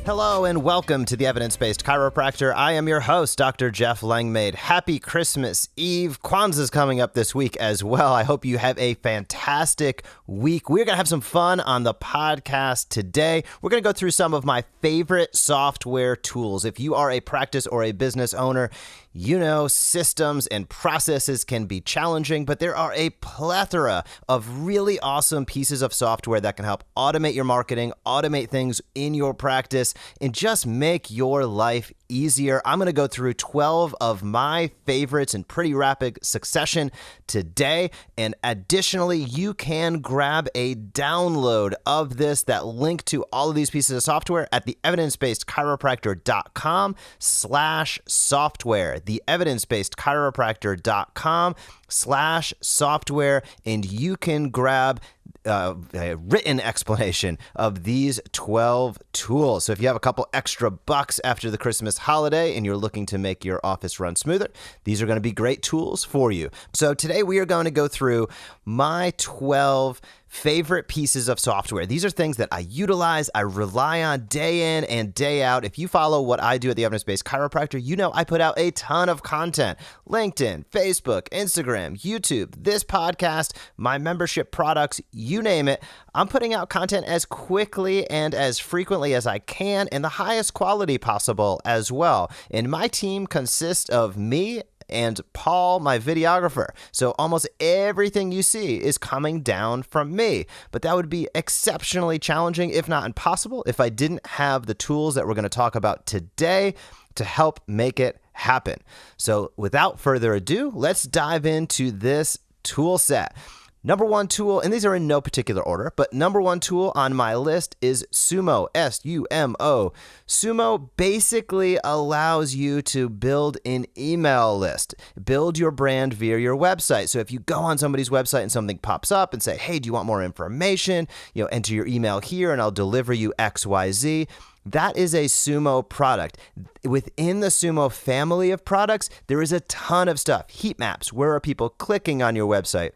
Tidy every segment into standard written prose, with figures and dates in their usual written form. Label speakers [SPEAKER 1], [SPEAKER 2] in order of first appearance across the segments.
[SPEAKER 1] Hello and welcome to the Evidence Based Chiropractor. I am your host, Dr. Jeff Langmaid. Happy Christmas Eve. Kwanzaa's coming up this week as well. I hope you have a fantastic week. We're going to have some fun on the podcast today. We're going to go through some of my favorite software tools. If you are a practice or a business owner, you know systems and processes can be challenging, but there are a plethora of really awesome pieces of software that can help automate your marketing, automate things in your practice, and just make your life easier. I'm going to go through 12 of my favorites in pretty rapid succession today. And additionally, you can grab a download of this, that link to all of these pieces of software at the evidencebasedchiropractor.com/software. The evidencebasedchiropractor.com/software, and you can grab a written explanation of these 12 tools. So if you have a couple extra bucks after the Christmas holiday and you're looking to make your office run smoother, these are going to be great tools for you. So today we are going to go through my 12 favorite pieces of software. These are things that I utilize, I rely on day in and day out. If you follow what I do at the Evidence Based Chiropractor, you know I put out a ton of content. LinkedIn, Facebook, Instagram, YouTube, this podcast, my membership products, you name it. I'm putting out content as quickly and as frequently as I can and the highest quality possible as well. And my team consists of me and Paul, my videographer. So almost everything you see is coming down from me. But that would be exceptionally challenging, if not impossible, if I didn't have the tools that we're going to talk about today to help make it happen. So without further ado, let's dive into this tool set. Number one tool, and these are in no particular order, but number one tool on my list is Sumo, S-U-M-O. Sumo basically allows you to build an email list, build your brand via your website. So if you go on somebody's website and something pops up and say, hey, do you want more information? Enter your email here and I'll deliver you XYZ. That is a Sumo product. Within the Sumo family of products, there is a ton of stuff. Heat maps, where are people clicking on your website?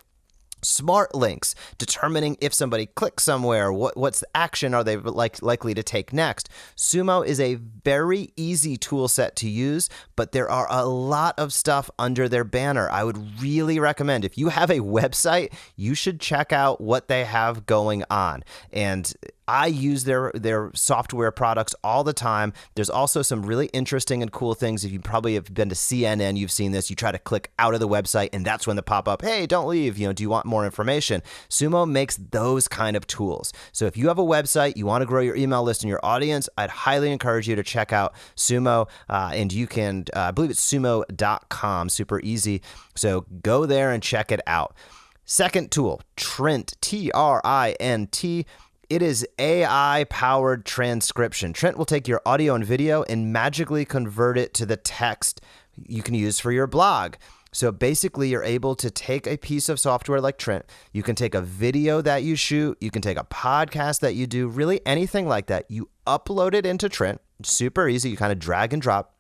[SPEAKER 1] Smart links, determining if somebody clicks somewhere, what's the action are they likely to take next. Sumo is a very easy tool set to use, but there are a lot of stuff under their banner. I would really recommend, if you have a website, you should check out what they have going on. And I use their software products all the time. There's also some really interesting and cool things. If you probably have been to CNN, you've seen this. You try to click out of the website, and that's when the pop-up, hey, don't leave. Do you want more information? Sumo makes those kind of tools. So if you have a website, you want to grow your email list and your audience, I'd highly encourage you to check out Sumo. And you can, I believe it's sumo.com, super easy. So go there and check it out. Second tool, Trent, T-R-I-N-T. It is AI-powered transcription. Trent will take your audio and video and magically convert it to the text you can use for your blog. So basically, you're able to take a piece of software like Trent. You can take a video that you shoot. You can take a podcast that you do, really anything like that. You upload it into Trent. Super easy. You kind of drag and drop.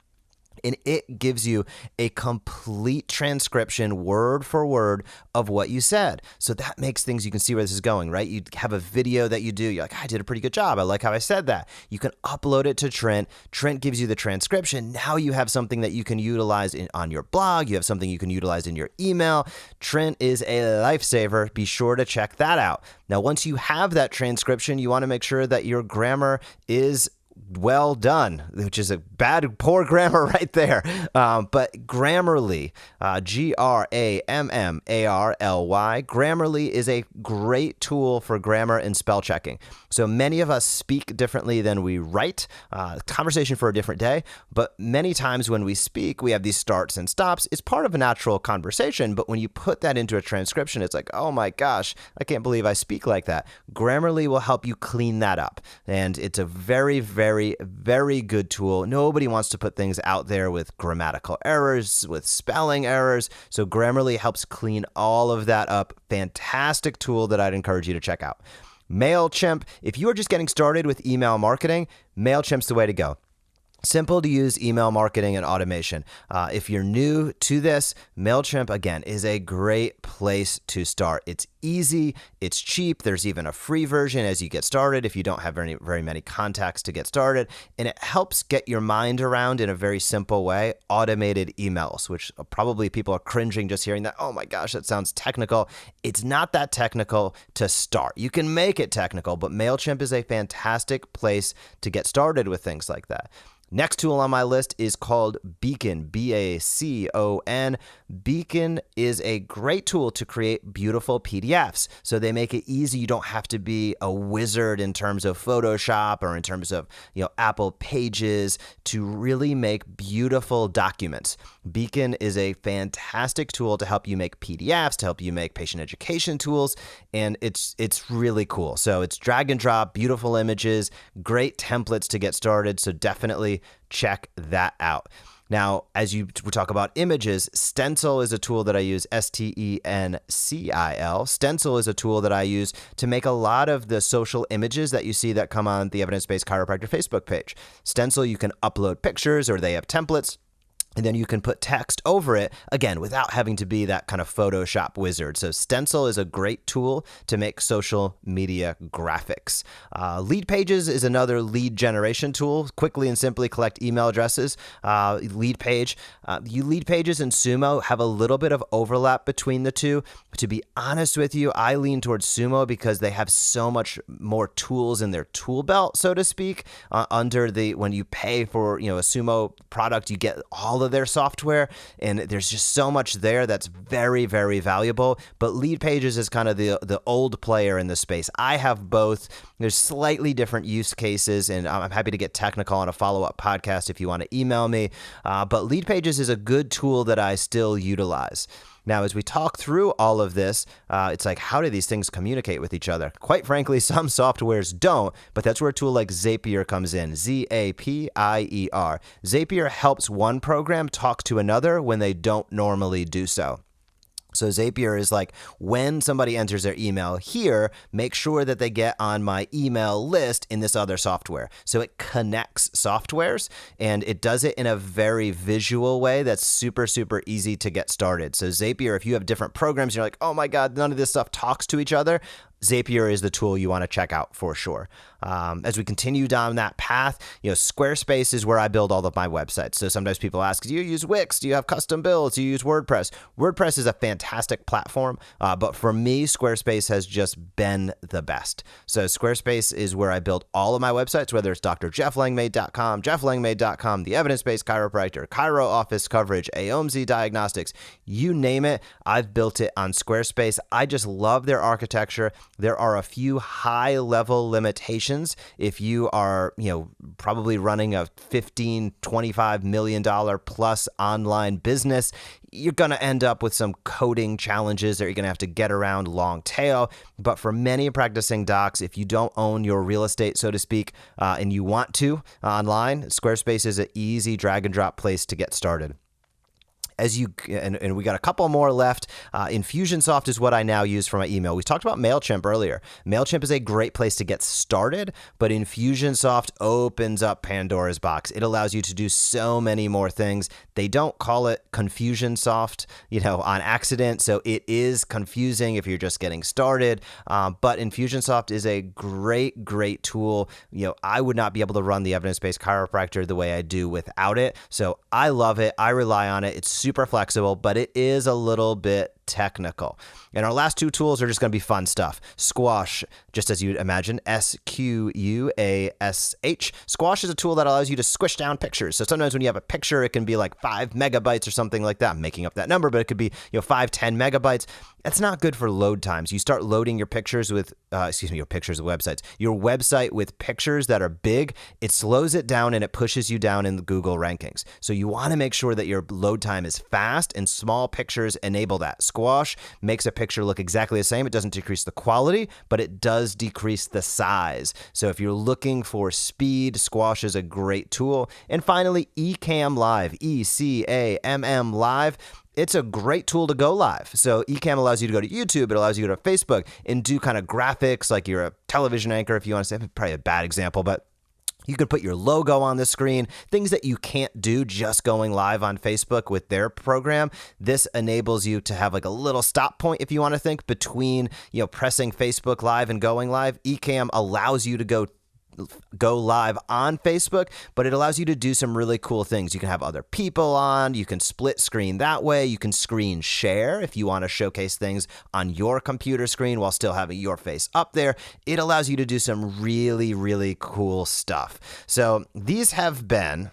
[SPEAKER 1] And it gives you a complete transcription, word for word, of what you said. So that makes things, you can see where this is going, right? You have a video that you do. You're like, I did a pretty good job. I like how I said that. You can upload it to Trent. Trent gives you the transcription. Now you have something that you can utilize on your blog. You have something you can utilize in your email. Trent is a lifesaver. Be sure to check that out. Now, once you have that transcription, you want to make sure that your grammar is well done, which is a poor grammar right there. But Grammarly, Grammarly, Grammarly is a great tool for grammar and spell checking. So many of us speak differently than we write. Conversation for a different day. But many times when we speak, we have these starts and stops. It's part of a natural conversation. But when you put that into a transcription, it's like, oh my gosh, I can't believe I speak like that. Grammarly will help you clean that up. And it's a very, very, very good tool. Nobody wants to put things out there with grammatical errors, with spelling errors. So Grammarly helps clean all of that up. Fantastic tool that I'd encourage you to check out. MailChimp, if you are just getting started with email marketing, MailChimp's the way to go. Simple to use email marketing and automation. If you're new to this, MailChimp, again, is a great place to start. It's easy, it's cheap. There's even a free version as you get started if you don't have very many contacts to get started. And it helps get your mind around in a very simple way, automated emails, which probably people are cringing just hearing that. Oh my gosh, that sounds technical. It's not that technical to start. You can make it technical, but MailChimp is a fantastic place to get started with things like that. Next tool on my list is called Beacon, Bacon. Beacon is a great tool to create beautiful PDFs. So they make it easy. You don't have to be a wizard in terms of Photoshop or in terms of, Apple Pages to really make beautiful documents. Beacon is a fantastic tool to help you make PDFs, to help you make patient education tools, and it's really cool. So it's drag and drop, beautiful images, great templates to get started. So definitely check that out. Now, as we talk about images, Stencil is a tool that I use, Stencil. Stencil is a tool that I use to make a lot of the social images that you see that come on the Evidence Based Chiropractor Facebook page. Stencil, you can upload pictures or they have templates. And then you can put text over it, again, without having to be that kind of Photoshop wizard. So Stencil is a great tool to make social media graphics. Lead Pages is another lead generation tool. Quickly and simply collect email addresses. Lead Pages and Sumo have a little bit of overlap between the two. To be honest with you, I lean towards Sumo because they have so much more tools in their tool belt, so to speak. When you pay for a Sumo product, you get all of their software, and there's just so much there that's very, very valuable. But Lead Pages is kind of the old player in the space. I have both. There's slightly different use cases, and I'm happy to get technical on a follow-up podcast if you want to email me. But Lead Pages is a good tool that I still utilize. Now, as we talk through all of this, it's like, how do these things communicate with each other? Quite frankly, some softwares don't, but that's where a tool like Zapier comes in, Zapier. Zapier helps one program talk to another when they don't normally do so. So Zapier is like, when somebody enters their email here, make sure that they get on my email list in this other software. So it connects softwares, and it does it in a very visual way that's super, super easy to get started. So Zapier, if you have different programs, you're like, oh my God, none of this stuff talks to each other, Zapier is the tool you want to check out for sure. As we continue down that path, Squarespace is where I build all of my websites. So sometimes people ask, do you use Wix? Do you have custom builds? Do you use WordPress? WordPress is a fantastic platform, but for me, Squarespace has just been the best. So Squarespace is where I build all of my websites, whether it's drjefflangmaid.com, jefflangmaid.com, the Evidence Based Chiropractor, Chiro Office Coverage, AOMZ Diagnostics, you name it, I've built it on Squarespace. I just love their architecture. There are a few high-level limitations. If you are, probably running a $15, $25 million plus online business, you're going to end up with some coding challenges that you're going to have to get around long tail. But for many practicing docs, if you don't own your real estate, so to speak, and you want to online, Squarespace is an easy drag and drop place to get started. And we got a couple more left. Infusionsoft is what I now use for my email. We talked about MailChimp earlier. MailChimp is a great place to get started, but Infusionsoft opens up Pandora's box. It allows you to do so many more things. They don't call it Confusionsoft, on accident, so it is confusing if you're just getting started. But Infusionsoft is a great, great tool. I would not be able to run the Evidence-Based Chiropractor the way I do without it. So I love it. I rely on it. It's super flexible, but it is a little bit technical. And our last two tools are just going to be fun stuff. Squash, just as you'd imagine, Squash. Squash is a tool that allows you to squish down pictures. So sometimes when you have a picture, it can be like 5 megabytes or something like that. I'm making up that number, but it could be 5, 10 megabytes. That's not good for load times. You start loading your pictures with, your pictures of websites. Your website with pictures that are big, it slows it down and it pushes you down in the Google rankings. So you want to make sure that your load time is fast, and small pictures enable that. Squash makes a picture look exactly the same. It doesn't decrease the quality, but it does decrease the size. So if you're looking for speed, Squash is a great tool. And finally, Ecamm Live, Ecamm Live. It's a great tool to go live. So Ecamm allows you to go to YouTube. It allows you to go to Facebook and do kind of graphics, like you're a television anchor, if you want to say. Probably a bad example, but You could put your logo on the screen, things that you can't do just going live on Facebook with their program. This enables you to have like a little stop point, if you want to think, between, pressing Facebook Live and going live. Ecamm allows you to go live on Facebook, but it allows you to do some really cool things. You can have other people on, you can split screen that way, you can screen share if you want to showcase things on your computer screen while still having your face up there. It allows you to do some really, really cool stuff. So these have been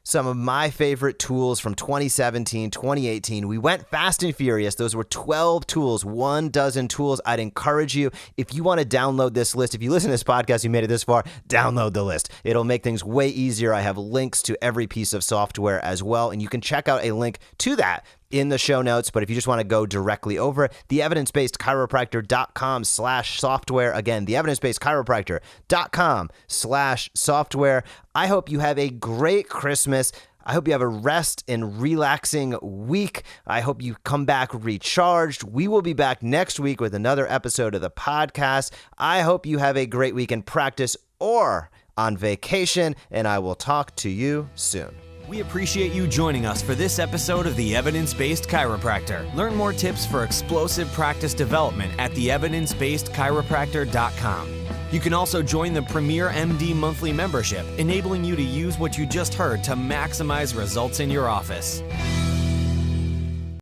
[SPEAKER 1] some of my favorite tools from 2017, 2018. We went fast and furious. Those were 12 tools, 12 tools. I'd encourage you, if you want to download this list, if you listen to this podcast, you made it this far, download the list. It'll make things way easier. I have links to every piece of software as well, and you can check out a link to that in the show notes. But if you just want to go directly over, the evidencebasedchiropractor.com/software. Again, the evidencebasedchiropractor.com/software. I hope you have a great Christmas. I hope you have a rest and relaxing week. I hope you come back recharged. We will be back next week with another episode of the podcast. I hope you have a great week in practice or on vacation, and I will talk to you soon.
[SPEAKER 2] We appreciate you joining us for this episode of The Evidence Based Chiropractor. Learn more tips for explosive practice development at theevidencebasedchiropractor.com. You can also join the Premier MD monthly membership, enabling you to use what you just heard to maximize results in your office.